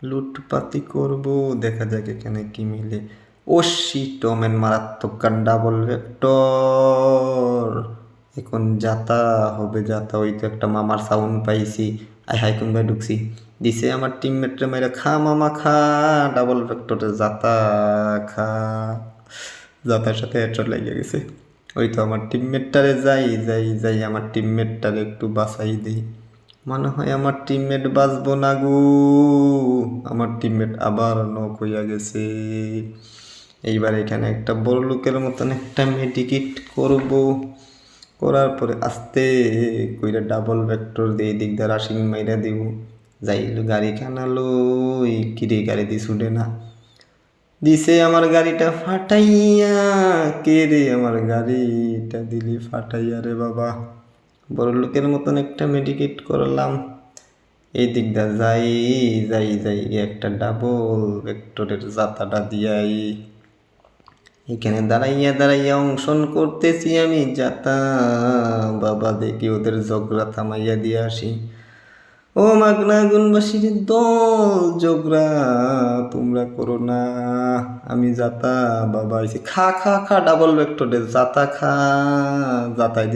লুটপাতি করব, দেখা যাক এখানে কি মিলে। ও শিট, ওমেন মারাত্মক ডাবল ভেক্টর। এখন যাতা হবে, যাতা। ওই তো একটা মামার সাউন্ড পাইছি। আই হাই কোন ভাই ঢুকছি, দিছে আমার টিমমেটরে মাইরা। খা মামা খা, ডাবল ভেক্টরে যাতা খা। যাতার সাথে হেডশট লাগিয়ে গেছে। ওই তো আমার টিমমেটটারে যাই যাই যাই, আমার টিমমেটটারে একটু বাঁচাই দিই। মনে হয় আমার টিমমেট বাঁচবো না গো। আমার টিমমেট আবার নক হইয়া গেছে। এইবার এখানে একটা বড় লোকের মতন একটা মেডিকিট করব। করার পরে আস্তে কইরা ডাবল ভেক্টর দিয়ে দিক দিয়ে রাশিং মাইরা দিব। যাইলো গাড়ি খানালো, কিরে গাড়ি দিয়ে ছুটে না। দিছে আমার গাড়িটা ফাটাইয়া। কে রে আমার গাড়িটা দিলি ফাটাইয়া রে বাবা। বড় লোকের মতন একটা মেডিকেট করলাম। এই দিক দা যাই যাই যাই, একটা ডাবল ভেক্টরের যাতাটা দিয়াই এখানে দাঁড়াইয়া দাঁড়াইয়া অংশন করতেছি আমি যাতা। বাবা দেখি ওদের ঝগড়া থামাইয়া দিয়ে আসি। ও মাগনা গুনবাসীর দল, ঝগড়া তোমরা করো না, আমি যাতা। বাবা আইছি, খা খা খা ডাবল ভেক্টরের যাতা খা। যাতাই